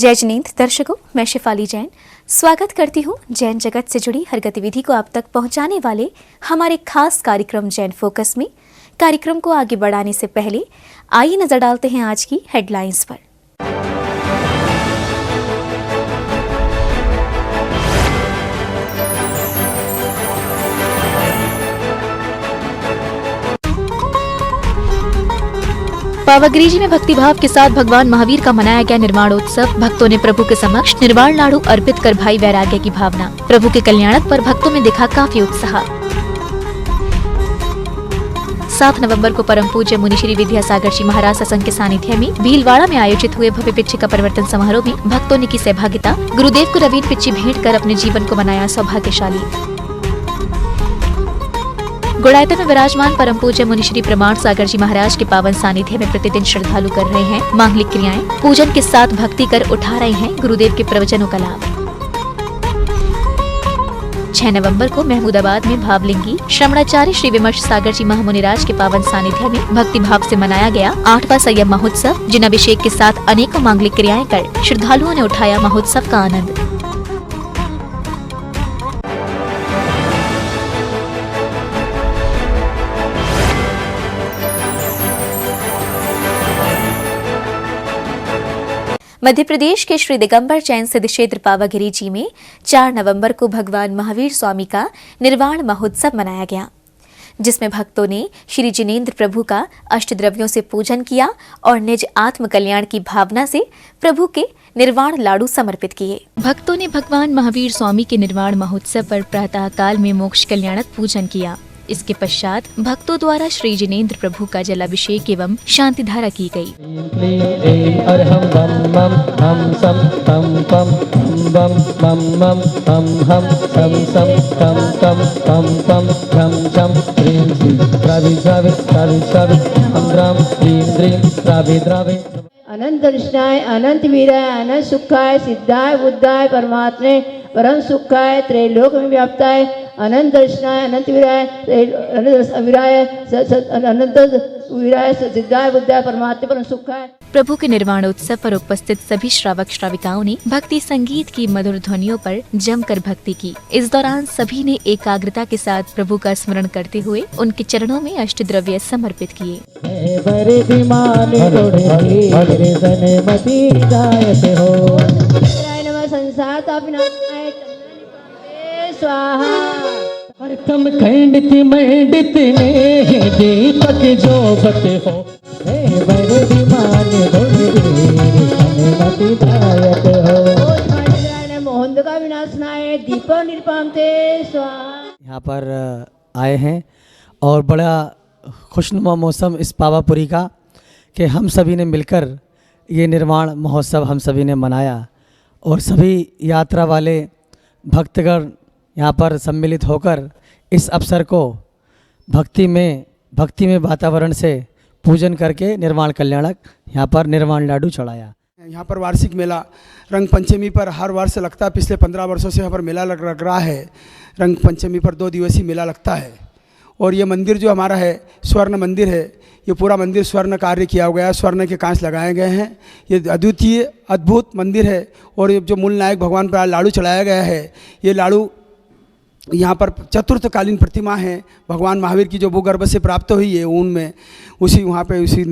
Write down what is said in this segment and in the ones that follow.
जय जिनेंद्र दर्शकों, मैं शिफाली जैन स्वागत करती हूँ जैन जगत से जुड़ी हर गतिविधि को आप तक पहुँचाने वाले हमारे खास कार्यक्रम जैन फोकस में। कार्यक्रम को आगे बढ़ाने से पहले आइए नजर डालते हैं आज की हेडलाइंस पर। पावागढ़ में भक्तिभाव के साथ भगवान महावीर का मनाया गया निर्वाणोत्सव। भक्तों ने प्रभु के समक्ष निर्वाण लाडू अर्पित कर भाई वैराग्य की भावना। प्रभु के कल्याणक पर भक्तों में दिखा काफी उत्साह। 7 नवंबर को परम पूज्य मुनि श्री विद्यासागर जी महाराज सत्संग के सानिध्य में भीलवाड़ा में आयोजित हुए भव्य पिच्ची का परिवर्तन समारोह में भक्तों ने की सहभागिता। गुरुदेव को रवीन पिच्ची भेंट कर अपने जीवन को बनाया सौभाग्यशाली। गुड़ायतन में विराजमान परम पूज्य मुनि श्री प्रमाण सागर जी महाराज के पावन सानिध्य में प्रतिदिन श्रद्धालु कर रहे हैं मांगलिक क्रियाएं। पूजन के साथ भक्ति कर उठा रहे हैं गुरुदेव के प्रवचनों का लाभ। 6 नवंबर को महमूदाबाद में भावलिंगी श्रवणाचार्य श्री विमर्श सागर जी महामुनिराज के पावन सानिध्य में भक्ति भाव से मनाया गया 8वां संयम महोत्सव। जिन अभिषेक के साथ अनेकों मांगलिक क्रियाएं कर श्रद्धालुओं ने उठाया महोत्सव का आनंद। मध्य प्रदेश के श्री दिगंबर जैन सिद्ध क्षेत्र पावागढ़ जी में 4 नवंबर को भगवान महावीर स्वामी का निर्वाण महोत्सव मनाया गया, जिसमें भक्तों ने श्री जिनेंद्र प्रभु का अष्टद्रव्यों से पूजन किया और निज आत्म कल्याण की भावना से प्रभु के निर्वाण लाडू समर्पित किए। भक्तों ने भगवान महावीर स्वामी के निर्वाण महोत्सव पर प्रातः काल में मोक्ष कल्याणक पूजन किया। इसके पश्चात भक्तों द्वारा श्री जिनेंद्र प्रभु का जलाभिषेक एवं शांति धारा की गई। अनंत दर्शनाय अनंत वीराय अनंत सुखाय सिद्धाय बुद्धाय परमात्मे परम सुखाय त्रैलोक में व्याप्ताय अनंत दर्शनाय अनंत वीराय अनंत वीराय सिद्धाय बुद्धाय परमात्मे परम सुखाय। प्रभु के निर्वाणोत्सव पर उपस्थित सभी श्रावक श्राविकाओं ने भक्ति संगीत की मधुर ध्वनियों पर जमकर भक्ति की। इस दौरान सभी ने एकाग्रता के साथ प्रभु का स्मरण करते हुए उनके चरणों में अष्टद्रव्य समर्पित किए। प्रथम खंडित मंडित ने दीपक जो बत हो मोहन का विनाशनाय दीप निरपामते स्वाहा। यहाँ पर आए हैं और बड़ा खुशनुमा मौसम इस पावापुरी का कि हम सभी ने मिलकर ये निर्वाण महोत्सव हम सभी ने मनाया और सभी यात्रा वाले भक्तगण यहाँ पर सम्मिलित होकर इस अवसर को भक्ति में वातावरण से पूजन करके निर्वाण कल्याणक यहाँ पर निर्वाण लाडू चढ़ाया। यहाँ पर वार्षिक मेला रंग पंचमी पर हर वर्ष लगता है। पिछले 15 वर्षों से यहाँ पर मेला लग रहा है। रंग पंचमी पर 2 दिवसीय मेला लगता है और ये मंदिर जो हमारा है स्वर्ण मंदिर है। ये पूरा मंदिर स्वर्ण कार्य किया गया है, स्वर्ण के कांच लगाए गए हैं। ये अद्वितीय अद्भुत मंदिर है और ये जो मूल नायक भगवान पर लाडू चढ़ाया गया है, ये लाडू यहाँ पर चतुर्थकालीन प्रतिमा है भगवान महावीर की जो भूगर्भ से प्राप्त हुई है ऊन में, उसी वहाँ पे उसी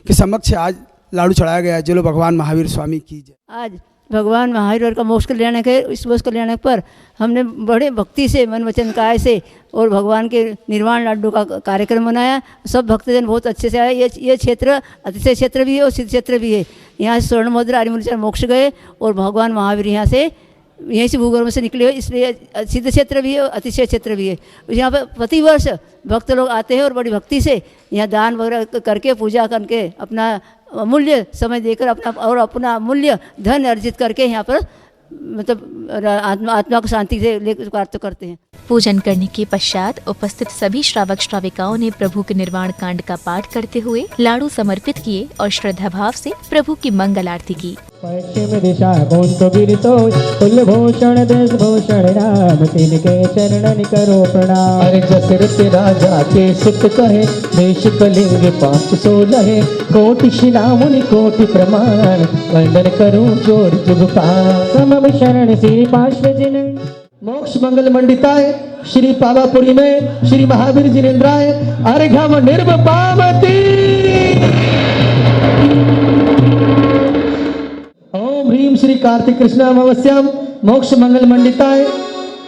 के समक्ष आज लाडू चढ़ाया गया है। चलो भगवान महावीर स्वामी की जय। आज भगवान महावीर का मोक्ष कल्याणक है। इस मोक्ष कल्याणक पर हमने बड़े भक्ति से मन वचन काय से और भगवान के निर्वाण लाडू का कार्यक्रम बनाया। सब भक्तजन बहुत अच्छे से आए। ये क्षेत्र अतिशय क्षेत्र भी है और सिद्ध क्षेत्र भी है। यहाँ से स्वर्ण मुद्रा आर्यमुनि मोक्ष गए और भगवान महावीर यहाँ से यहीं से भूगर्भ से निकले हुए, इसलिए सिद्ध क्षेत्र भी है और अतिशय क्षेत्र भी है। यहाँ पर प्रतिवर्ष भक्त लोग आते हैं और बड़ी भक्ति से यहाँ दान वगैरह करके पूजा करके अपना अमूल्य समय देकर अपना अमूल्य धन अर्जित करके यहाँ पर मतलब आत्मा को शांति से लेकर प्राप्त करते हैं। पूजन करने के पश्चात उपस्थित सभी श्रावक श्राविकाओं ने प्रभु के निर्वाण कांड का पाठ करते हुए लाडू समर्पित किए और श्रद्धा भाव से प्रभु की मंगल आरती की। पश्चिम दिशा कौन गिरतो कुलभूषण देशभूषण राम तिनके चरणन करो प्रणाम। अरे जसरथ राजा के सुत कहे देश कलिंग 516 कोटि शिलामुनि कोटि प्रमाण वंदन करूं जोड़ जुग पार। समम शरण श्री पार्श्व जिन मोक्ष मंगल मंडिताय श्री पावापुरी में श्री महावीर जिनेन्द्राय अर्घम निर्वपावती। ओम ह्रीम श्री कार्तिक कृष्ण अमावस्याम मोक्ष मंगल मंडिताय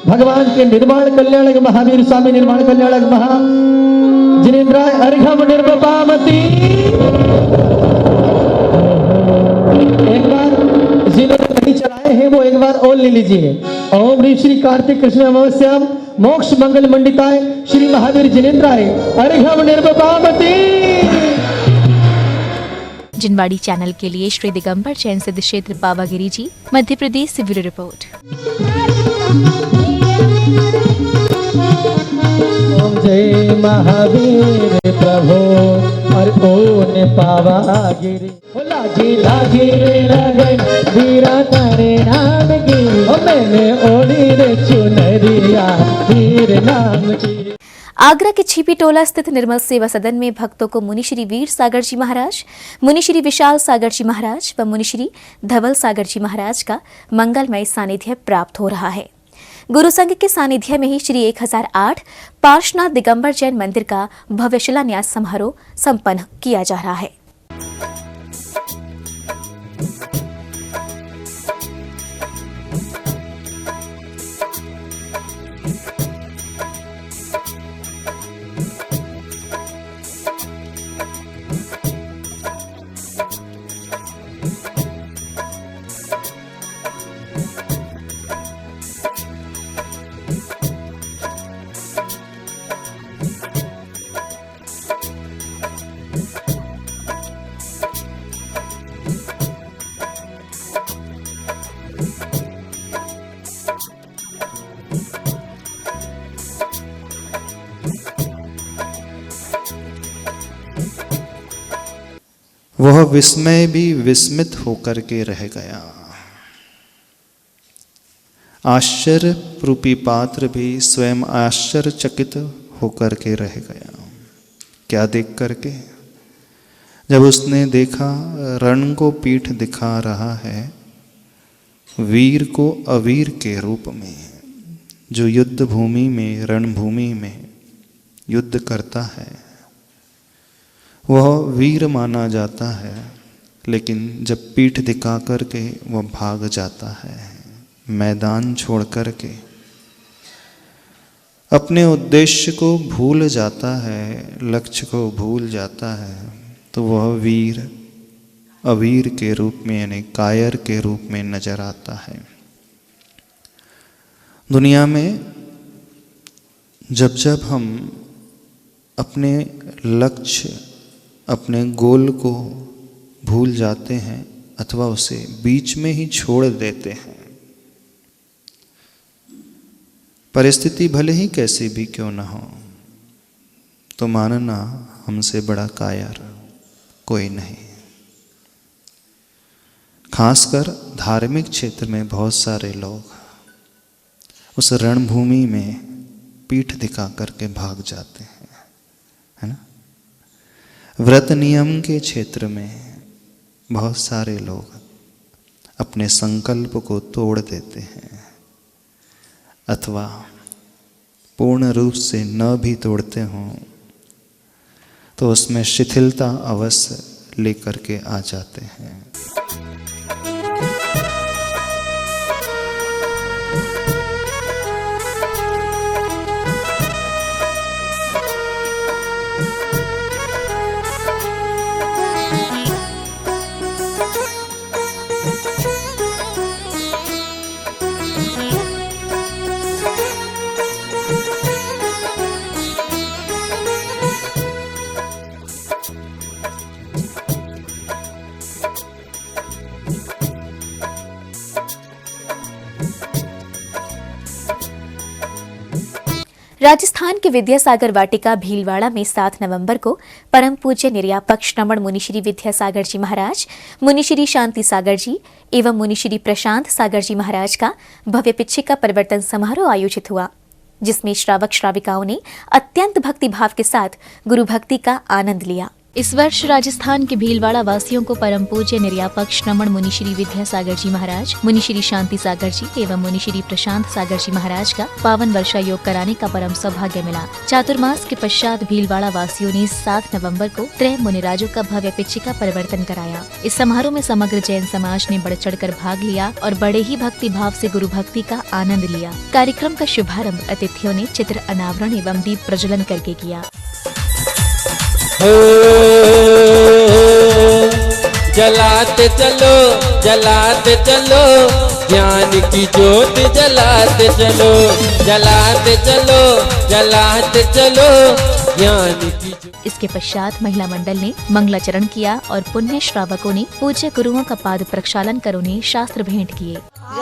भगवान के निर्माण कल्याणक महावीर स्वामी निर्माण कल्याणक महा जिनेन्द्राय अर्घम निर्वपावती। एक बार जिन्होंने नहीं चलाए हैं वो एक बार और ले लीजिए। ओम ह्रीम श्री कार्तिक कृष्ण अमावस्याम मोक्ष मंगल मंडिताय श्री महावीर जिनेन्द्राय अर्घम निर्वपावती। जिनवाड़ी चैनल के लिए श्री दिगंबर जैन सिद्ध क्षेत्र पावागिरी जी, मध्य प्रदेश से ब्यूरो रिपोर्ट। ओम जय महावीर प्रभु और ओने पावागिरी। लागी लागी रे लगन वीरा तारे नाम की मैंने ओढ़ी रे चुनरिया वीर नाम की। आगरा के छिपी टोला स्थित निर्मल सेवा सदन में भक्तों को मुनि श्री वीर सागर जी महाराज, मुनि श्री विशाल सागर जी महाराज व मुनि श्री धवल सागर जी महाराज का मंगलमय सानिध्य प्राप्त हो रहा है। गुरु संघ के सानिध्य में ही श्री 1008 पार्श्वनाथ दिगंबर जैन मंदिर का भव्य शिलान्यास समारोह संपन्न किया जा रहा है। वह विस्मय भी विस्मित होकर के रह गया। आश्चर्य रूपी पात्र भी स्वयं आश्चर्यचकित होकर के रह गया। क्या देख करके? जब उसने देखा रण को पीठ दिखा रहा है वीर को अवीर के रूप में, जो युद्ध भूमि में रणभूमि में युद्ध करता है वह वीर माना जाता है, लेकिन जब पीठ दिखा करके वह भाग जाता है, मैदान छोड़ करके अपने उद्देश्य को भूल जाता है, लक्ष्य को भूल जाता है, तो वह वीर अवीर के रूप में यानी कायर के रूप में नजर आता है। दुनिया में जब जब हम अपने लक्ष्य अपने गोल को भूल जाते हैं अथवा उसे बीच में ही छोड़ देते हैं, परिस्थिति भले ही कैसी भी क्यों न हो, तो मानना हमसे बड़ा कायर कोई नहीं। खासकर धार्मिक क्षेत्र में बहुत सारे लोग उस रणभूमि में पीठ दिखा करके भाग जाते हैं, है ना। व्रत नियम के क्षेत्र में बहुत सारे लोग अपने संकल्प को तोड़ देते हैं, अथवा पूर्ण रूप से न भी तोड़ते हों तो उसमें शिथिलता अवश्य लेकर के आ जाते हैं। राजस्थान के विद्यासागर वाटिका भीलवाड़ा में 7 नवंबर को परम पूज्य निर्यापक श्रमण मुनि श्री विद्यासागर जी महाराज, मुनि श्री शांति सागर जी एवं मुनि श्री प्रशांत सागर जी महाराज का भव्य पिच्छिका परिवर्तन समारोह आयोजित हुआ, जिसमें श्रावक श्राविकाओं ने अत्यंत भक्ति भाव के साथ गुरु भक्ति का आनंद लिया। इस वर्ष राजस्थान के भीलवाड़ा वासियों को परम पूज्य निर्यापक श्रमण मुनि श्री विद्यासागर जी महाराज, मुनि श्री शांति सागर जी एवं मुनि श्री प्रशांत सागर जी महाराज का पावन वर्षा योग कराने का परम सौभाग्य मिला। चातुर्मास के पश्चात भीलवाड़ा वासियों ने 7 नवंबर को त्रय मुनिराजों का भव्य पिच्छिका परिवर्तन कराया। इस समारोह में समग्र जैन समाज ने बढ़ चढ़ कर भाग लिया और बड़े ही भक्ति भाव से गुरु भक्ति का आनंद लिया। कार्यक्रम का शुभारंभ अतिथियों ने चित्र अनावरण एवं दीप प्रज्वलन करके किया। जलाते चलो ज्ञान की ज्योत जलाते चलो, जलाते चलो ज्ञान की ज्योत। इसके पश्चात महिला मंडल ने मंगलाचरण किया और पुण्य श्रावकों ने पूज्य गुरुओं का पाद प्रक्षालन कर उन्हें शास्त्र भेंट किए।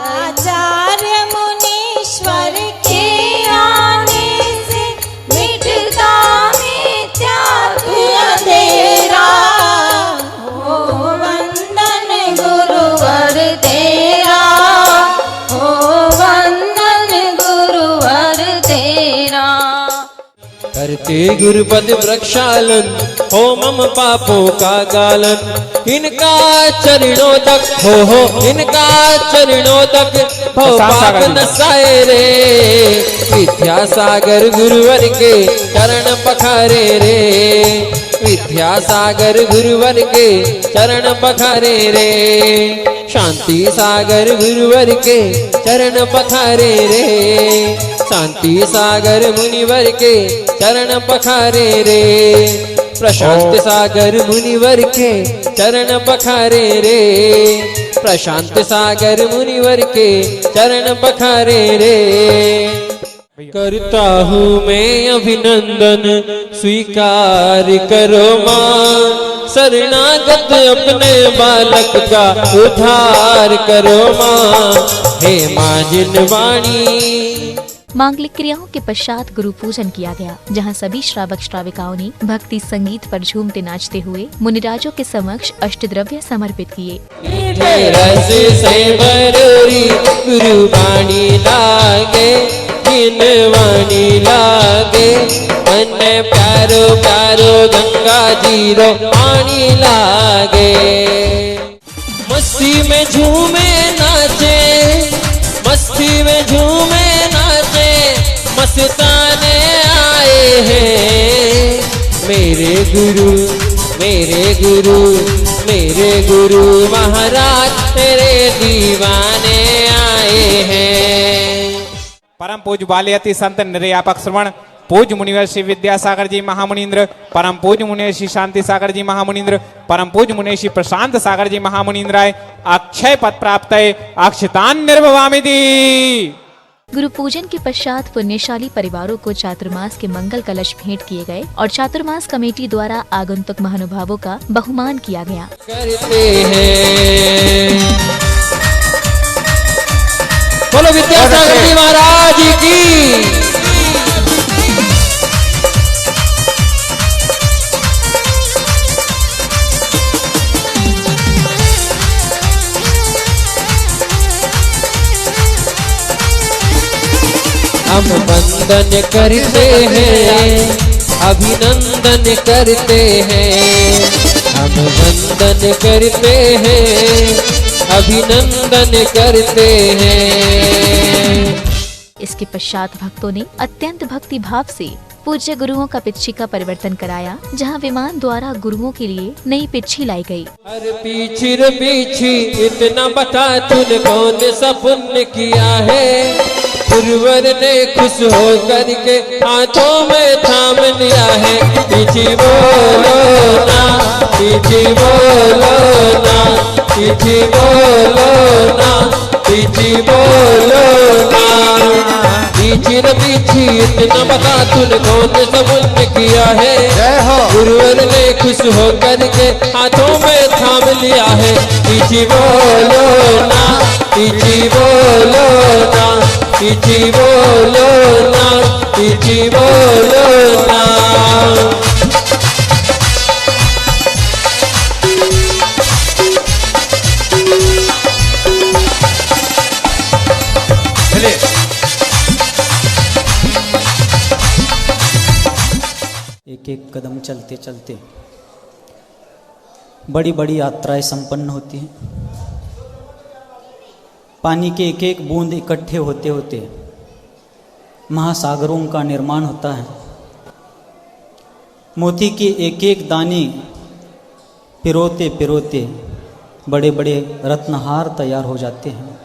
आचार्य मुनीश्वर के आने से मिटता मिथ्या अंधेरा, हो वंदन गुरुवर तेरा, हो वंदन गुरुवर तेरा। करते गुरुपद प्रक्षालन हो मम पापों का गालन, इनका चरणों तक हो इनका चरणों तक हो पाप नसाए रे। विद्यासागर गुरुवर के चरण पखारे रे, विद्यासागर गुरुवर के चरण पखारे रे। शांति सागर गुरुवर के चरण पखारे रे, शांति सागर मुनिवर के चरण पखारे रे। प्रशांत सागर मुनिवर के चरण पखारे रे, प्रशांत सागर मुनिवर के चरण पखारे रे। करता हूँ मैं अभिनंदन स्वीकार करो माँ, शरणागत अपने बालक का उद्धार करो माँ, हे माँ जिनवाणी। मांगलिक क्रियाओं के पश्चात गुरु पूजन किया गया, जहां सभी श्रावक श्राविकाओं ने भक्ति संगीत पर झूमते नाचते हुए मुनिराजों के समक्ष अष्टद्रव्य समर्पित किए। रस से बरोरी गुरु वाणी लागे, जिनवाणी लागे, मन प्यारो प्यारो गंगा जीरो पानी लागे। मस्ती में झूमे नाचे, मस्ती में झूमे नाचे, मस्ताने आए हैं मेरे गुरु, मेरे गुरु, मेरे गुरु महाराज मेरे दीवाने आए हैं। परम पूज्य बालयति संत निर्यापक श्रवण पूज्य मुनिवर श्री विद्यासागर जी महामुनीन्द्र, परम पूज्य मुनि श्री शांति सागर जी महामुनीन्द्र, परम पूज्य मुनि श्री प्रशांत सागर जी महामुनीन्द्राय अक्षय पद प्राप्त है अक्षतान निर्भवामिति। गुरु पूजन के पश्चात पुण्यशाली परिवारों को चातुर्मास के मंगल कलश भेंट किए गए और चातुर्मास कमेटी द्वारा आगंतुक महानुभावों का बहुमान किया गया। करते हैं बोलो विद्यासागर जी महाराज की। हम वंदन करते हैं, अभिनंदन करते हैं, हम वंदन करते हैं, अभिनंदन करते हैं। इसके पश्चात भक्तों ने अत्यंत भक्ति भाव से पूज्य गुरुओं का पिच्छिका परिवर्तन कराया, जहां विमान द्वारा गुरुओं के लिए नई पिच्छी लाई गई। अरे पीछी रे पीछी इतना बता तूने कौन सा पुण्य किया है, गुरुवर ने खुश हो करके हाथों में थाम लिया है। पीछी बोलो ना, पीछी बोलो ना, पीछी बोलो ना, पीछी बोलो ना। पीछी न पीछी इतना बता तूने कौन सा पुण्य किया है, गुरुवर ने खुश हो करके हाथों में थाम लिया है। पीछी बोलो ना, पीछी बोलो ना, इची बोलो ना, इची बोलो ना। एक एक कदम चलते चलते बड़ी बड़ी यात्राएं संपन्न होती हैं। पानी के एक एक बूंद इकट्ठे होते होते महासागरों का निर्माण होता है। मोती के एक एक दाने पिरोते पिरोते बड़े बड़े रत्नहार तैयार हो जाते हैं।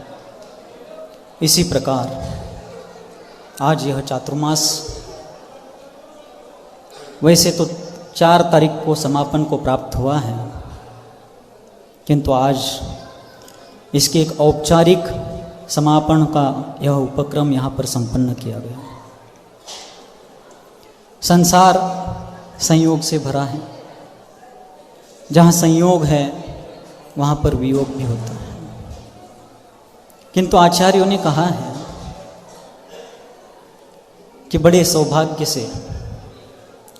इसी प्रकार आज यह चातुर्मास वैसे तो 4 तारीख को समापन को प्राप्त हुआ है, किंतु आज इसके एक औपचारिक समापन का यह उपक्रम यहाँ पर संपन्न किया गया। संसार संयोग से भरा है, जहाँ संयोग है वहाँ पर वियोग भी होता है, किंतु आचार्यों ने कहा है कि बड़े सौभाग्य से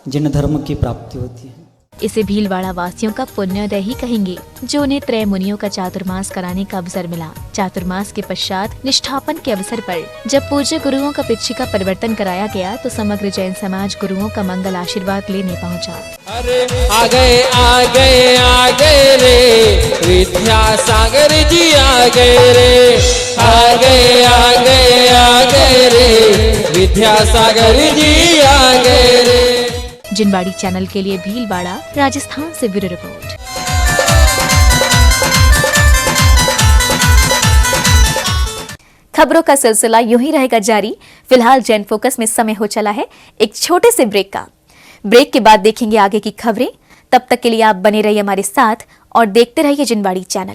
जिन धर्म की प्राप्ति होती है। इसे भीलवाड़ा वासियों का पुण्योदय ही कहेंगे, जो उन्हें त्रय मुनियों का चातुर्मास कराने का अवसर मिला। चातुर्मास के पश्चात निष्ठापन के अवसर पर जब पूज्य गुरुओं का पिच्छी का परिवर्तन कराया गया तो समग्र जैन समाज गुरुओं का मंगल आशीर्वाद लेने पहुंचा। अरे आ गए आ गए आ गए रे विद्यासागर जी, आ गए रे, आ गए आ गए आ गए रे विद्यासागर जी, आ गए रे। जिनवाड़ी चैनल के लिए भीलवाड़ा राजस्थान से ब्यूरो रिपोर्ट। खबरों का सिलसिला यूं ही रहेगा जारी। फिलहाल जैन फोकस में समय हो चला है एक छोटे से ब्रेक का। ब्रेक के बाद देखेंगे आगे की खबरें। तब तक के लिए आप बने रहिए हमारे साथ और देखते रहिए जिनवाड़ी चैनल।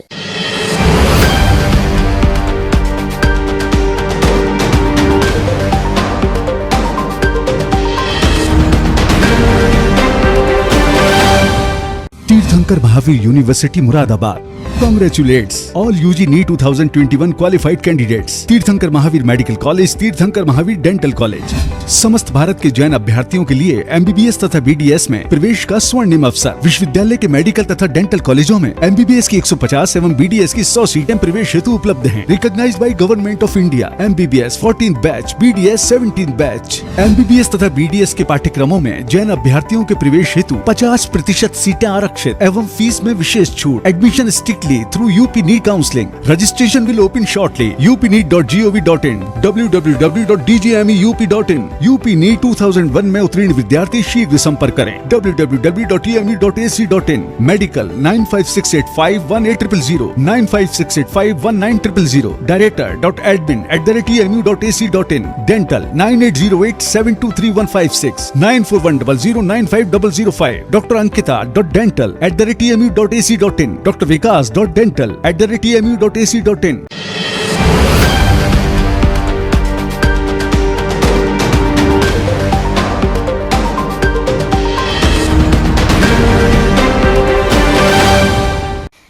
तीर्थंकर Mahavir university Moradabad congratulates all UG NEET 2021 qualified candidates। तीर्थंकर महावीर मेडिकल कॉलेज, तीर्थंकर महावीर डेंटल कॉलेज समस्त भारत के जैन अभ्यर्थियों के लिए MBBS तथा BDS में प्रवेश का स्वर्णिम अवसर। विश्वविद्यालय के मेडिकल तथा डेंटल कॉलेजों में MBBS की 150 एवं BDS की 100 सीटें प्रवेश हेतु उपलब्ध हैं। Recognized by government of India. MBBS 14th batch, BDS 17th batch. MBBS तथा BDS के पाठ्यक्रमों में जैन अभ्यर्थियों के प्रवेश हेतु 50% सीटें आरक्षित एवं फीस में विशेष छूट। Admission strictly through UP NEET counseling. Registration will open shortly. upneet.gov.in, www.dgmeup.in। UP NEET 2001 में उत्तीर्ण विद्यार्थी शीघ्र संपर्क करें। www.emu.ac.in। Medical 956851800, 956851900। director.admin@emu.ac.in। Dental 9808723156, 9410095005। Doctor अंकिता.dental@emu.ac.in। Doctor vikas.dental@emu.ac.in।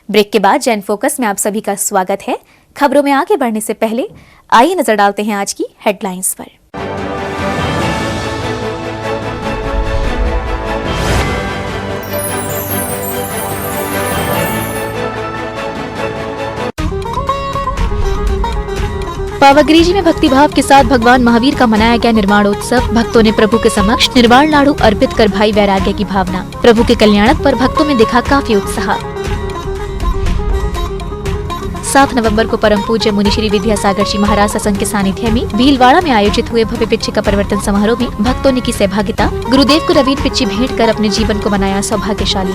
ब्रेक के बाद जैन फोकस में आप सभी का स्वागत है। खबरों में आगे बढ़ने से पहले आइए नजर डालते हैं आज की हेडलाइंस पर। पावागरीजी में भक्तिभाव के साथ भगवान महावीर का मनाया गया निर्वाणोत्सव। भक्तों ने प्रभु के समक्ष निर्वाण लाडू अर्पित कर भाई वैराग्य की भावना। प्रभु के कल्याणक पर भक्तों में दिखा काफी उत्साह। 7 नवंबर को परम पूज्य मुनि श्री विद्यासागर जी महाराज सत्संग के सानिध्य में भीलवाड़ा में आयोजित हुए भव्य पिच्छी का परिवर्तन समारोह में भक्तों ने की सहभागिता। गुरुदेव को रवीन पिच्छी भेंट कर अपने जीवन को बनाया सौभाग्यशाली।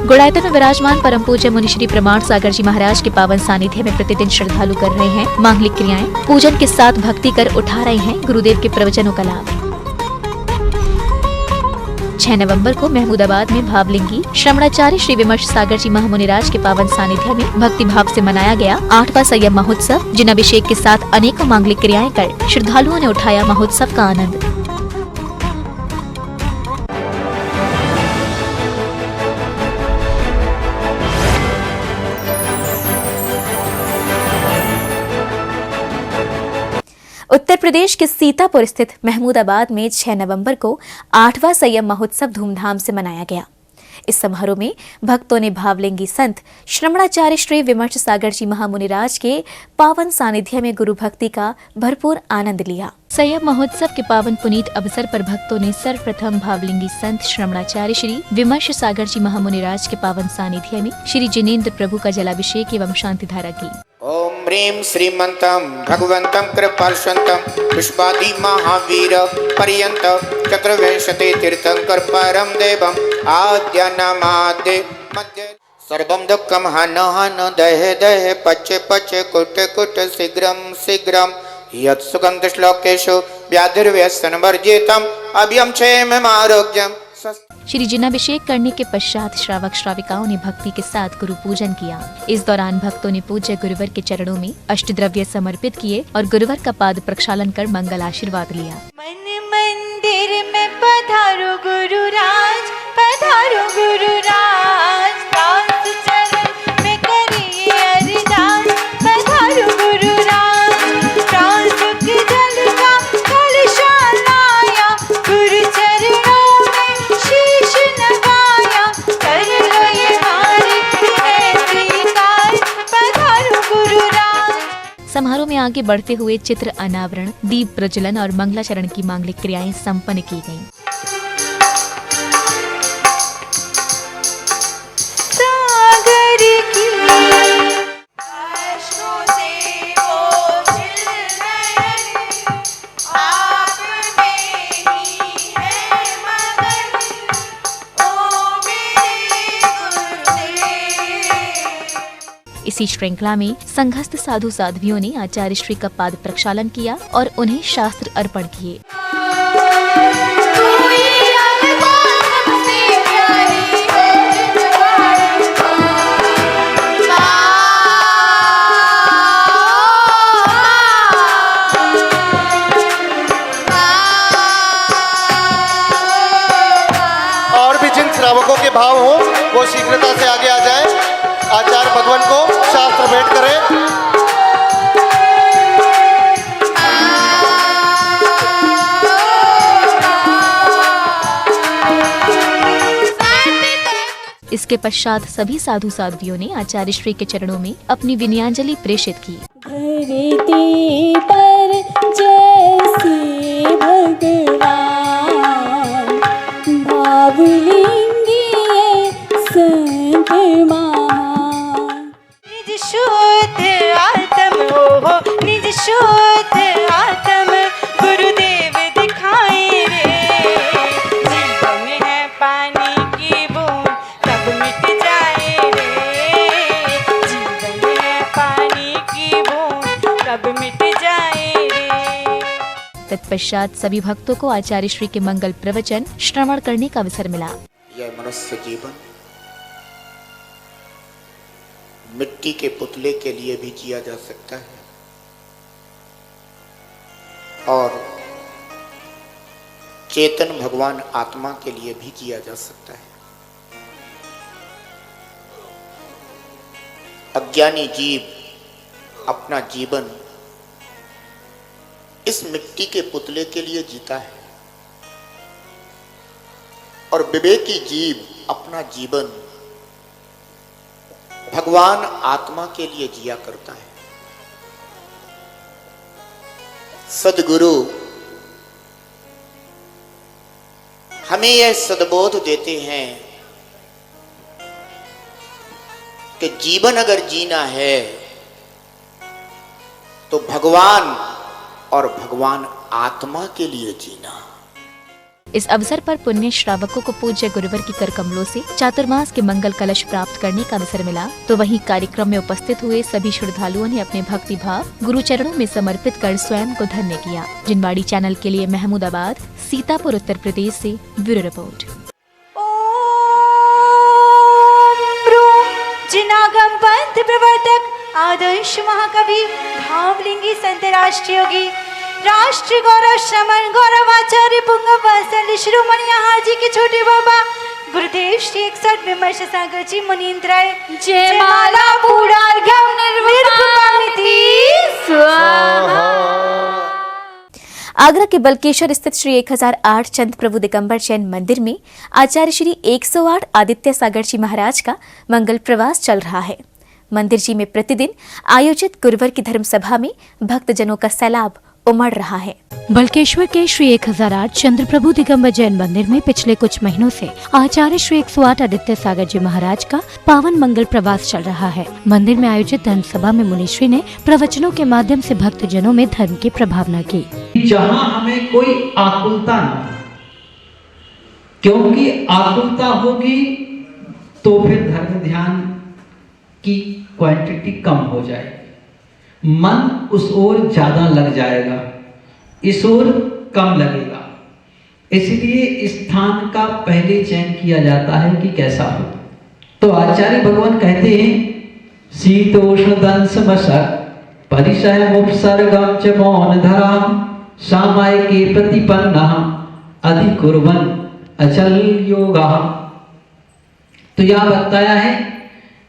गुड़ायतन में विराजमान परम पूज्य मुनि श्री प्रमाण सागर जी महाराज के पावन सानिध्य में प्रतिदिन श्रद्धालु कर रहे हैं मांगलिक क्रियाएं। पूजन के साथ भक्ति कर उठा रहे हैं गुरुदेव के प्रवचनों का लाभ। 6 नवंबर को महमूदाबाद में भावलिंगी श्रवणाचार्य श्री विमर्श सागर जी महामुनिराज के पावन सानिध्य में भक्ति भाव से मनाया गया 8वां संयम महोत्सव। जिन अभिषेक के साथ अनेकों मांगलिक क्रियाएं कर श्रद्धालुओं ने उठाया महोत्सव का आनंद। उत्तर प्रदेश के सीतापुर स्थित महमूदाबाद में 6 नवंबर को 8वां संयम महोत्सव धूमधाम से मनाया गया। इस समारोह में भक्तों ने भावलिंगी संत श्रमणाचार्य श्री विमर्श सागर जी महामुनिराज के पावन सानिध्य में गुरु भक्ति का भरपूर आनंद लिया। संयम महोत्सव के पावन पुनीत अवसर पर भक्तों ने सर्वप्रथम भावलिंगी संत श्रमणाचार्य श्री विमर्श सागर जी महामुनिराज के पावन सानिध्य में श्री जिनेन्द्र प्रभु का जलाभिषेक एवं शांति धारा की। ओम ह्रीं श्रीमंतम भगवंतम कृपालशंतम पुष्पादि महावीर पर्यंत चतुर्विंशति तीर्थंकर परम देवम आद्यनामाद्य मध्य सर्वं दुःखं हन हन दहे दहे पच्चे पच्चे कुट कुट शीघ्रं शीघ्रं यत् सुगंध श्लोकेषु व्याधिर्व्यसनवर्जितम् अभयं क्षेममारोग्यम्। श्री जिनाभिषेक करने के पश्चात श्रावक श्राविकाओं ने भक्ति के साथ गुरु पूजन किया। इस दौरान भक्तों ने पूज्य गुरुवर के चरणों में अष्टद्रव्य समर्पित किए और गुरुवर का पाद प्रक्षालन कर मंगल आशीर्वाद लिया। मन मंदिर में पधारो गुरुराज, पधारो गुरुराज, दास चरण में करिए अरदास, पधारो गुरुराज, दास दुख जल का कलशा लाया, गुरु चरणों में शीश नवाया, कर लो ये हमारी स्वीकार, पधारो गुरुराज। समारोह में आगे बढ़ते हुए चित्र अनावरण, दीप प्रज्वलन और मंगलाचरण की मांगलिक क्रियाएं संपन्न की गयीं। इसी श्रृंखला में संघस्थ साधु साध्वियों ने आचार्य श्री का पाद प्रक्षालन किया और उन्हें शास्त्र अर्पण किए। और भी जिन श्रावकों के भाव हो वो शीघ्रता से आगे आ जाए, आचार्य भगवान को शास्त्र भेंट करें। इसके पश्चात सभी साधु साध्वियों ने आचार्य श्री के चरणों में अपनी विनयांजलि प्रेषित की। धरती पर जैसे भगवान भावलिंगी संत महान, निज शुद्ध आत्म हो, निज शुद्ध आत्म गुरुदेव दिखाए रे। जीवन है पानी की बूंद कब मिट जाए रे, जीवन है पानी की बूंद कब मिट जाए रे। तत्पश्चात सभी भक्तों को आचार्य श्री के मंगल प्रवचन श्रवण करने का अवसर मिला। यह मनुष्य जीवन मिट्टी के पुतले के लिए भी जिया जा सकता है और चेतन भगवान आत्मा के लिए भी जिया जा सकता है। अज्ञानी जीव अपना जीवन इस मिट्टी के पुतले के लिए जीता है और विवेकी जीव अपना जीवन भगवान आत्मा के लिए जिया करता है। सद्गुरु हमें यह सद्बोध देते हैं कि जीवन अगर जीना है तो भगवान और भगवान आत्मा के लिए जीना। इस अवसर पर पुण्य श्रावकों को पूज्य गुरुवर की कर कमलों से चातुर्मास के मंगल कलश प्राप्त करने का अवसर मिला, तो वहीं कार्यक्रम में उपस्थित हुए सभी श्रद्धालुओं ने अपने भक्ति भाव गुरु चरणों में समर्पित कर स्वयं को धन्य किया। जिनवाड़ी चैनल के लिए महमूदाबाद, सीतापुर, उत्तर प्रदेश से ब्यूरो रिपोर्ट। जिनागम पंथ प्रवर्तक आदर्श महाकवि भावलिंगी संत राष्ट्रीय योगी राष्ट्र गौरव श्रमण गौरवाचार्य पुंगव वात्सल्य शिरोमणि हाजी के छोटे बाबा गुरुदेव श्री 61 विमर्श सागर जी मुनीन्द्र राय जय माला पूरा निर्विकल्प स्वाहा। आगरा के बलकेश्वर स्थित श्री 1008 चंद प्रभु दिगंबर जैन मंदिर में आचार्य श्री 108 आदित्य सागर जी महाराज का मंगल प्रवास चल रहा है। मंदिर जी में प्रतिदिन आयोजित गुरुवार की धर्म सभा में भक्तजनों का सैलाब उमड़ रहा है। बलकेश्वर के श्री 1008 चंद्र प्रभु दिगंबर जैन मंदिर में पिछले कुछ महीनों से आचार्य श्री 108 आदित्य सागर जी महाराज का पावन मंगल प्रवास चल रहा है। मंदिर में आयोजित धर्म सभा में मुनिश्री ने प्रवचनों के माध्यम से भक्तजनों में धर्म की प्रभावना की। जहाँ हमें कोई आकुलता न, क्योंकि आकुलता होगी तो फिर धर्म ध्यान की क्वांटिटी कम हो जाएगी, मन उस ओर ज्यादा लग जाएगा, इस ओर कम लगेगा। इसलिए स्थान का पहले चयन किया जाता है कि कैसा हो। तो आचार्य भगवान कहते हैं शीतोष्ण दंश मशक परिशय मुपसर्गम च मौन धराम सामाय के प्रतिपन्ना अधिकुर्वन अचल योगा। तो यह बताया है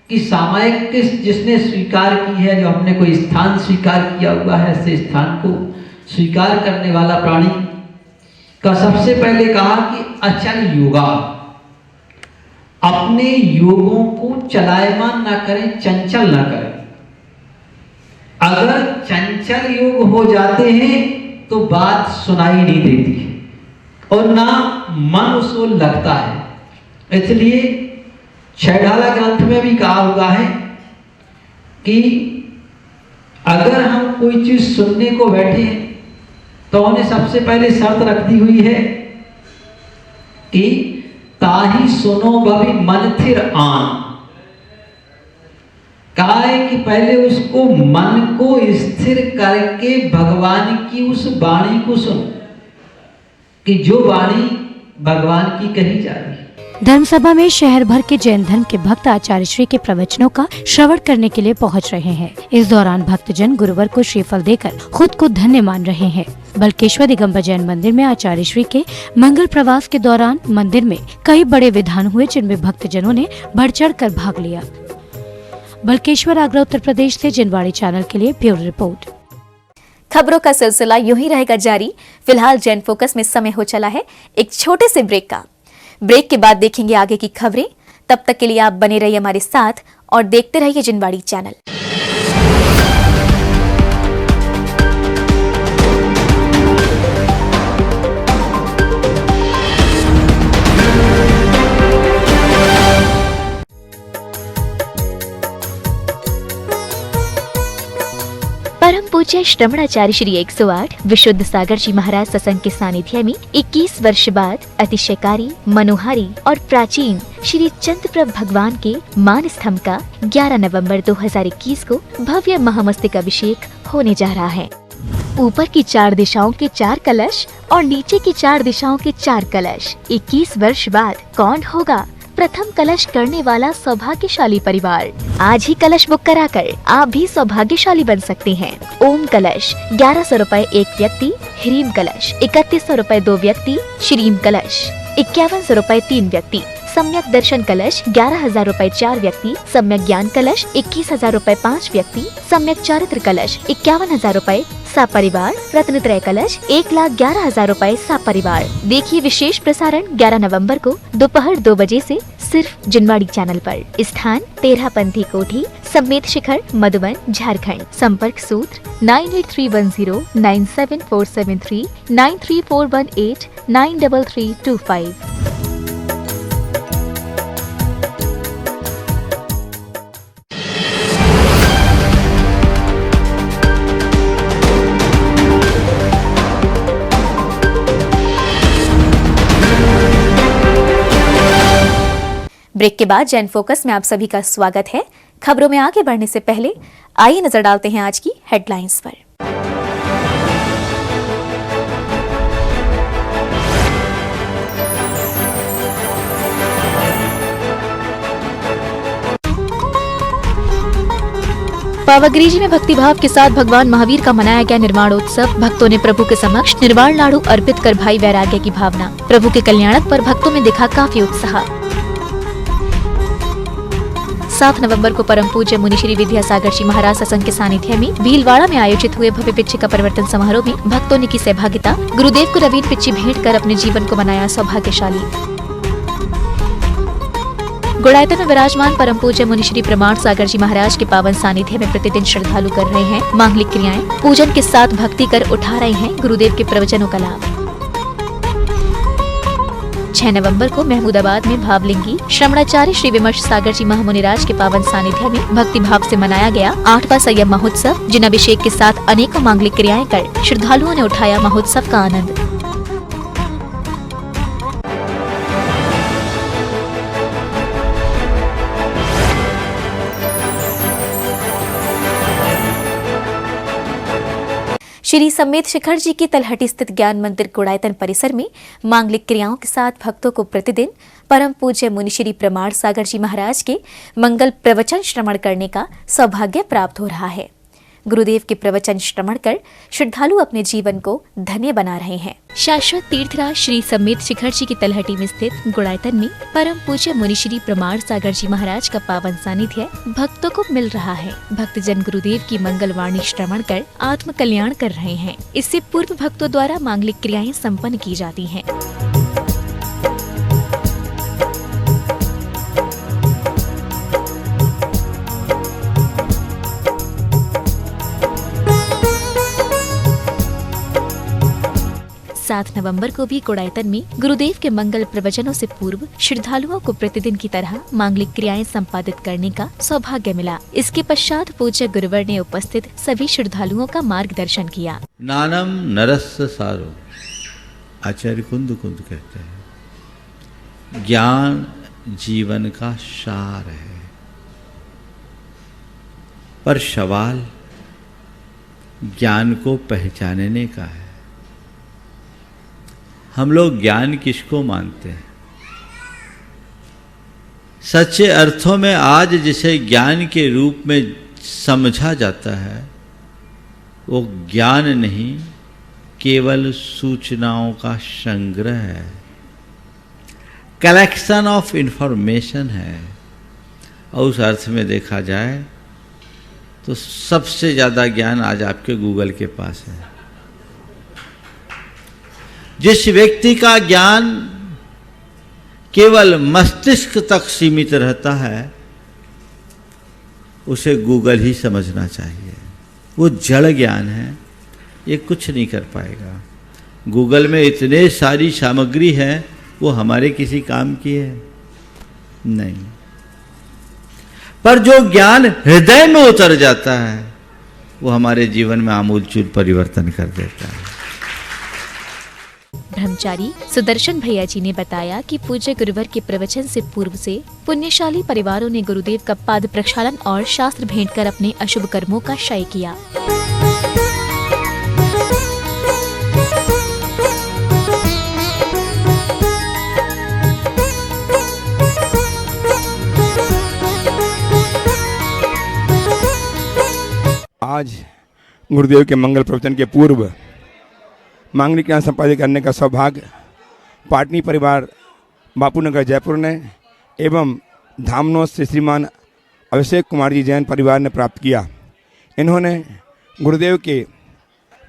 कि सामायिक जिसने स्वीकार की है, जो हमने कोई स्थान स्वीकार किया हुआ है, ऐसे स्थान को स्वीकार करने वाला प्राणी का सबसे पहले कहा कि अचल योगा, अपने योगों को चलायमान ना करें, चंचल ना करें। अगर चंचल योग हो जाते हैं तो बात सुनाई नहीं देती और ना मन उसको लगता है। इसलिए छैढाला ग्रंथ में भी कहा हुआ है कि अगर हम कोई चीज सुनने को बैठे हैं तो उन्हें सबसे पहले शर्त रख दी हुई है कि ताही सुनो बभी मन थिर आन। कहा है कि पहले उसको मन को स्थिर करके भगवान की उस वाणी को सुनो कि जो वाणी भगवान की कही जा रही है। धर्म सभा में शहर भर के जैन धर्म के भक्त आचार्य श्री के प्रवचनों का श्रवण करने के लिए पहुंच रहे हैं। इस दौरान भक्तजन गुरुवार को श्रीफल देकर खुद को धन्य मान रहे हैं। बलकेश्वर दिगंबर जैन मंदिर में आचार्य श्री के मंगल प्रवास के दौरान मंदिर में कई बड़े विधान हुए, जिनमें भक्तजनों ने बढ़ चढ़ कर भाग लिया। बलकेश्वर, आगरा, उत्तर प्रदेश से जिनवाड़ी चैनल के लिए ब्यूरो रिपोर्ट। खबरों का सिलसिला यूं ही रहेगा जारी। फिलहाल जैन फोकस में समय हो चला है एक छोटे से ब्रेक का। ब्रेक के बाद देखेंगे आगे की खबरें। तब तक के लिए आप बने रहिए हमारे साथ और देखते रहिए जिनवाड़ी चैनल। परम पूज्य श्रवणाचार्य श्री 108 विशुद्ध सागर जी महाराज सत्संग के सानिध्य में 21 वर्ष बाद अतिशयकारी, मनोहारी और प्राचीन श्री चंद्रप्रभ भगवान के मान स्तंभ का 11 नवंबर 2021 को भव्य महामस्तक अभिषेक होने जा रहा है। ऊपर की 4 दिशाओं के 4 कलश और नीचे की 4 दिशाओं के 4 कलश। 21 वर्ष बाद कौन होगा प्रथम कलश करने वाला सौभाग्यशाली परिवार? आज ही कलश बुक कराकर आप भी सौभाग्यशाली बन सकते हैं। ओम कलश 1100 रुपए एक व्यक्ति, ह्रीम कलश 3100 रुपए 2 व्यक्ति, श्रीम कलश 5100 रुपए 3 व्यक्ति, सम्यक दर्शन कलश 11,000 रुपए 4 व्यक्ति, सम्यक ज्ञान कलश 21,000 रुपए 5 व्यक्ति, सम्यक चारित्र कलश 51,000 रुपए सपरिवार, रत्नत्रय कलश 1,11,000 रुपए सपरिवार। देखिए विशेष प्रसारण 11 नवंबर को दोपहर 2 बजे से सिर्फ जिनवाड़ी चैनल पर। स्थान 13 पंथी कोठी, सम्मेत शिखर, मधुबन, झारखंड। संपर्क सूत्र 9831097473, 93418 93325। ब्रेक के बाद जैन फोकस में आप सभी का स्वागत है। खबरों में आगे बढ़ने से पहले आइए नजर डालते हैं आज की हेडलाइंस पर। पावागरी जी में भक्तिभाव के साथ भगवान महावीर का मनाया गया निर्वाणोत्सव। भक्तों ने प्रभु के समक्ष निर्वाण लाडू अर्पित कर भाई वैराग्य की भावना। प्रभु के कल्याणक पर भक्तों में दिखा काफी उत्साह। 7 नवंबर को परम पूज्य मुनि श्री विद्यासागर जी महाराज सत्संग के सानिध्य में भीलवाड़ा में आयोजित हुए भव्य पिच्ची का परिवर्तन समारोह में भक्तों ने की सहभागिता। गुरुदेव को नवीन पिच्ची भेंट कर अपने जीवन को बनाया सौभाग्यशाली। गुड़ायतन में विराजमान परम पूज्य मुनि श्री प्रमाण सागर जी महाराज के पावन सानिध्य में प्रतिदिन श्रद्धालु कर रहे हैं मांगलिक क्रियाएं। पूजन के साथ भक्ति कर उठा रहे हैं गुरुदेव के प्रवचनों का लाभ। 6 नवंबर को महमूदाबाद में भावलिंगी श्रवणाचार्य श्री विमर्श सागर जी महामुनिराज के पावन सानिध्य में भक्ति भाव से मनाया गया 8वां संयम महोत्सव। जिन अभिषेक के साथ अनेकों मांगलिक क्रियाएं कर श्रद्धालुओं ने उठाया महोत्सव का आनंद। श्री समेत शिखर जी की तलहटी स्थित ज्ञान मंदिर गुड़ायतन परिसर में मांगलिक क्रियाओं के साथ भक्तों को प्रतिदिन परम पूज्य मुनि श्री प्रमाण सागर जी महाराज के मंगल प्रवचन श्रवण करने का सौभाग्य प्राप्त हो रहा है। गुरुदेव के प्रवचन श्रवण कर श्रद्धालु अपने जीवन को धन्य बना रहे हैं। शाश्वत तीर्थराज श्री समेत शिखर जी की तलहटी में स्थित गुड़ायतन में परम पूज्य मुनि श्री प्रमाण सागर जी महाराज का पावन सानिध्य भक्तों को मिल रहा है। भक्तजन गुरुदेव की मंगल वाणी श्रवण कर आत्म कल्याण कर रहे हैं। इससे पूर्व भक्तों द्वारा मांगलिक क्रियाएं संपन्न की जाती हैं। सात नवंबर को भी गुड़ायतन में गुरुदेव के मंगल प्रवचनों से पूर्व श्रद्धालुओं को प्रतिदिन की तरह मांगलिक क्रियाएं संपादित करने का सौभाग्य मिला। इसके पश्चात पूज्य गुरुवर ने उपस्थित सभी श्रद्धालुओं का मार्गदर्शन किया। नानम नरस्य सारो, आचार्य कुंद कहते हैं, ज्ञान जीवन का सार है। पर सवाल ज्ञान को पहचानने का है। हम लोग ज्ञान किसको मानते हैं? सच्चे अर्थों में आज जिसे ज्ञान के रूप में समझा जाता है वो ज्ञान नहीं, केवल सूचनाओं का संग्रह है, कलेक्शन ऑफ इंफॉर्मेशन है। और उस अर्थ में देखा जाए तो सबसे ज़्यादा ज्ञान आज आपके गूगल के पास है। जिस व्यक्ति का ज्ञान केवल मस्तिष्क तक सीमित रहता है उसे गूगल ही समझना चाहिए। वो जड़ ज्ञान है, ये कुछ नहीं कर पाएगा। गूगल में इतने सारी सामग्री है, वो हमारे किसी काम की है नहीं। पर जो ज्ञान हृदय में उतर जाता है वो हमारे जीवन में आमूलचूल परिवर्तन कर देता है। ब्रह्मचारी सुदर्शन भैया जी ने बताया कि पूज्य गुरुवर के प्रवचन से पूर्व से पुण्यशाली परिवारों ने गुरुदेव का पाद प्रक्षालन और शास्त्र भेंट कर अपने अशुभ कर्मों का क्षय किया। आज गुरुदेव के मंगल प्रवचन के पूर्व मांगलिक क्रिया संपादित करने का सौभाग्य पाटनी परिवार बापूनगर जयपुर ने एवं धामनोद से श्रीमान अभिषेक कुमार जी जैन परिवार ने प्राप्त किया। इन्होंने गुरुदेव के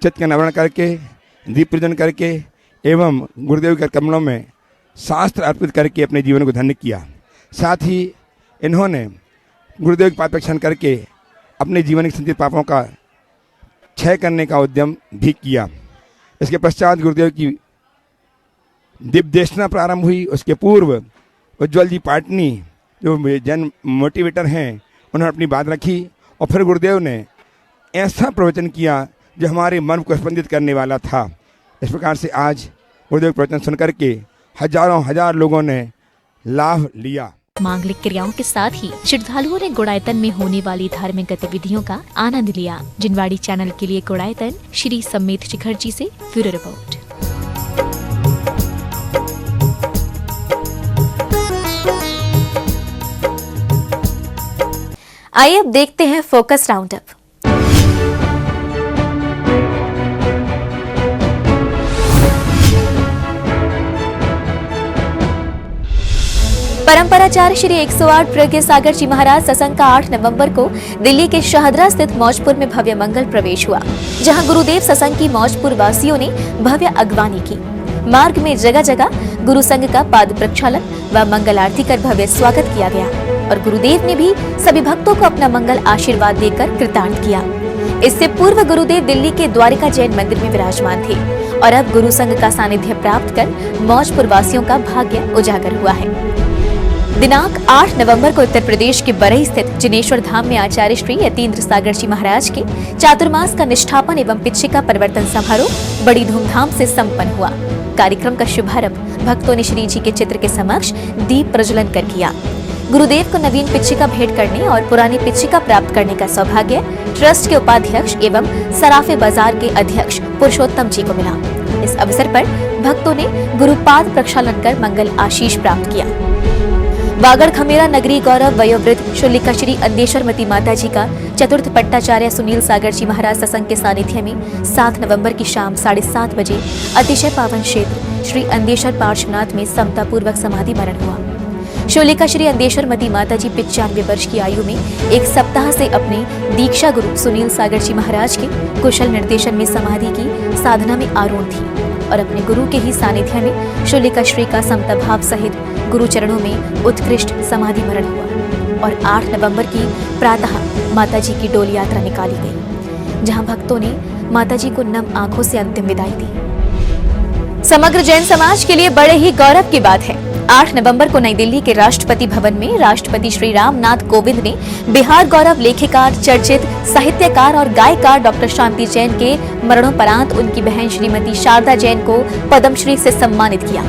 चित्त का नवरण करके दीप पूजन करके एवं गुरुदेव के कमलों में शास्त्र अर्पित करके अपने जीवन को धन्य किया। साथ ही इन्होंने गुरुदेव के पाद प्रक्षालन करके अपने जीवन के संचित पापों का क्षय करने का उद्यम भी किया। इसके पश्चात गुरुदेव की दिव्यदेशना प्रारंभ हुई। उसके पूर्व उज्ज्वल जी पाटनी जो जन मोटिवेटर हैं उन्होंने अपनी बात रखी और फिर गुरुदेव ने ऐसा प्रवचन किया जो हमारे मन को स्पंदित करने वाला था। इस प्रकार से आज गुरुदेव प्रवचन सुनकर के हजारों हजार लोगों ने लाभ लिया। मांगलिक क्रियाओं के साथ ही श्रद्धालुओं ने गुड़ायतन में होने वाली धार्मिक गतिविधियों का आनंद लिया। जिनवाड़ी चैनल के लिए गुड़ायतन श्री समेत शिखर जी से ब्यूरो रिपोर्ट। आइए अब देखते हैं फोकस राउंड अप। परंपराचार्य श्री 108 प्रज्ञ सागर जी महाराज सत्संग का 8 नवंबर को दिल्ली के शाहदरा स्थित मौजपुर में भव्य मंगल प्रवेश हुआ, जहां गुरुदेव सत्संग की मौजपुर वासियों ने भव्य अगवानी की। मार्ग में जगह जगह गुरु संघ का पाद प्रक्षालन व मंगल आरती कर भव्य स्वागत किया गया और गुरुदेव ने भी सभी भक्तों को अपना मंगल आशीर्वाद देकर कृतार्थ किया। इससे पूर्व गुरुदेव दिल्ली के द्वारिका जैन मंदिर में विराजमान थे और अब गुरु संघ का सानिध्य प्राप्त कर मौजपुर वासियों का भाग्य उजागर हुआ है। दिनांक 8 नवंबर को उत्तर प्रदेश के बरई स्थित जिनेश्वर धाम में आचार्य श्री यतीन्द्र सागर जी महाराज के चातुर्मास का निष्ठापन एवं पिच्छिका परिवर्तन समारोह बड़ी धूमधाम से संपन्न हुआ। कार्यक्रम का शुभारंभ भक्तों ने श्री जी के चित्र के समक्ष दीप प्रज्वलन कर किया। गुरुदेव को नवीन पिच्छिका भेंट करने और पुरानी पिच्छिका प्राप्त करने का सौभाग्य ट्रस्ट के उपाध्यक्ष एवं सराफे बाजार के अध्यक्ष पुरुषोत्तम जी को मिला। इस अवसर पर भक्तों ने गुरुपाद प्रक्षालन कर मंगल आशीष प्राप्त किया। वागड़ खमेरा नगरी गौरव वयोवृद्ध शुलिका श्री अंदेश्वरमती माता जी का चतुर्थ पट्टाचार्य सुनील सागर जी महाराज सत्संग के सानिध्य में 7 नवंबर की शाम 7:30 बजे अतिशय पावन क्षेत्र श्री अंदेश्वर पार्श्वनाथ में समता पूर्वक समाधि मरण हुआ। शोलिका श्री अंदेश्वरमती माता जी 95 वर्ष की आयु में एक सप्ताह से अपने दीक्षा गुरु सुनील सागर जी महाराज के कुशल निर्देशन में समाधि की साधना में आरूढ़ थी और अपने गुरु के ही सानिध्य में शोलिका श्री का समता भाव सहित गुरु चरणों में उत्कृष्ट समाधि मरण हुआ और 8 नवंबर की प्रातः माता जी की डोली यात्रा निकाली गई, जहां भक्तों ने माता जी को नम आंखों से अंतिम विदाई दी। समग्र जैन समाज के लिए बड़े ही गौरव की बात है। 8 नवंबर को नई दिल्ली के राष्ट्रपति भवन में राष्ट्रपति श्री रामनाथ कोविंद ने बिहार गौरव लेखिकार, चर्चित साहित्यकार और गायकार डॉक्टर शांति जैन के मरणोपरांत उनकी बहन श्रीमती शारदा जैन को पद्मश्री से सम्मानित किया।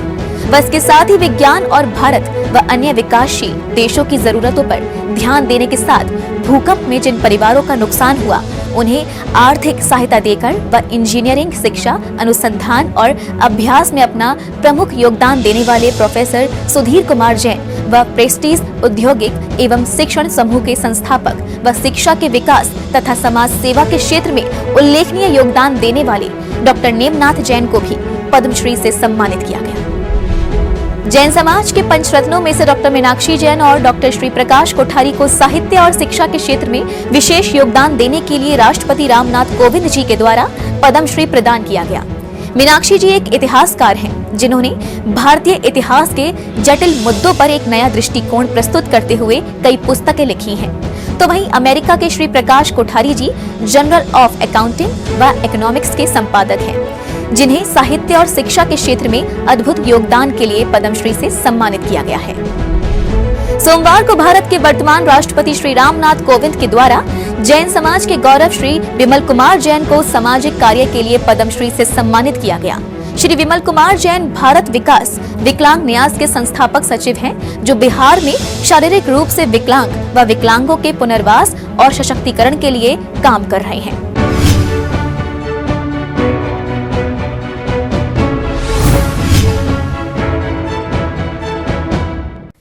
बस के साथ ही विज्ञान और भारत व अन्य विकासशील देशों की जरूरतों पर ध्यान देने के साथ भूकंप में जिन परिवारों का नुकसान हुआ उन्हें आर्थिक सहायता देकर व इंजीनियरिंग शिक्षा, अनुसंधान और अभ्यास में अपना प्रमुख योगदान देने वाले प्रोफेसर सुधीर कुमार जैन व प्रेस्टीज औद्योगिक एवं शिक्षण समूह के संस्थापक व शिक्षा के विकास तथा समाज सेवा के क्षेत्र में उल्लेखनीय योगदान देने वाले डॉक्टर नेमनाथ जैन को भी पद्मश्री से सम्मानित किया गया। जैन समाज के पंचरत्नों में से डॉक्टर मीनाक्षी जैन और डॉक्टर श्री प्रकाश कोठारी को साहित्य और शिक्षा के क्षेत्र में विशेष योगदान देने के लिए राष्ट्रपति रामनाथ कोविंद जी के द्वारा पद्मश्री प्रदान किया गया। मीनाक्षी जी एक इतिहासकार हैं, जिन्होंने भारतीय इतिहास के जटिल मुद्दों पर एक नया दृष्टिकोण प्रस्तुत करते हुए कई पुस्तकें लिखी हैं। तो वहीं अमेरिका के श्री प्रकाश कोठारी जी जर्नल ऑफ अकाउंटिंग व इकोनॉमिक्स के संपादक हैं, जिन्हें साहित्य और शिक्षा के क्षेत्र में अद्भुत योगदान के लिए पद्मश्री से सम्मानित किया गया है। सोमवार को भारत के वर्तमान राष्ट्रपति श्री रामनाथ कोविंद के द्वारा जैन समाज के गौरव श्री विमल कुमार जैन को सामाजिक कार्य के लिए पद्मश्री से सम्मानित किया गया। श्री विमल कुमार जैन भारत विकास विकलांग न्यास के संस्थापक सचिव हैं, जो बिहार में शारीरिक रूप से विकलांग व विकलांगों के पुनर्वास और सशक्तिकरण के लिए काम कर रहे हैं।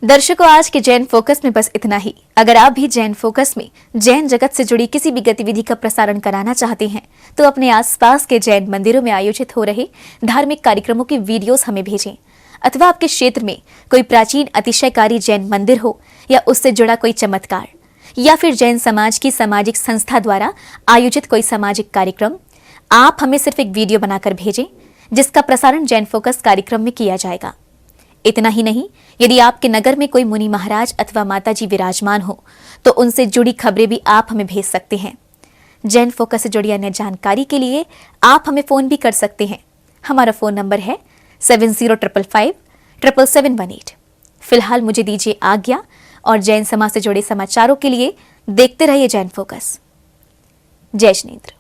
दर्शकों, आज के जैन फोकस में बस इतना ही। अगर आप भी जैन फोकस में जैन जगत से जुड़ी किसी भी गतिविधि का प्रसारण कराना चाहते हैं तो अपने आसपास के जैन मंदिरों में आयोजित हो रहे धार्मिक कार्यक्रमों की वीडियोस हमें भेजें, अथवा आपके क्षेत्र में कोई प्राचीन अतिशयकारी जैन मंदिर हो या उससे जुड़ा कोई चमत्कार, या फिर जैन समाज की सामाजिक संस्था द्वारा आयोजित कोई सामाजिक कार्यक्रम, आप हमें सिर्फ एक वीडियो बनाकर भेजें जिसका प्रसारण जैन फोकस कार्यक्रम में किया जाएगा। इतना ही नहीं, यदि आपके नगर में कोई मुनि महाराज अथवा माताजी विराजमान हो तो उनसे जुड़ी खबरें भी आप हमें भेज सकते हैं। जैन फोकस से जुड़ी अन्य जानकारी के लिए आप हमें फोन भी कर सकते हैं। हमारा फोन नंबर है 7055577718। फिलहाल मुझे दीजिए आज्ञा और जैन समाज से जुड़े समाचारों के लिए देखते रहिए जैन फोकस। जय जिनेंद्र।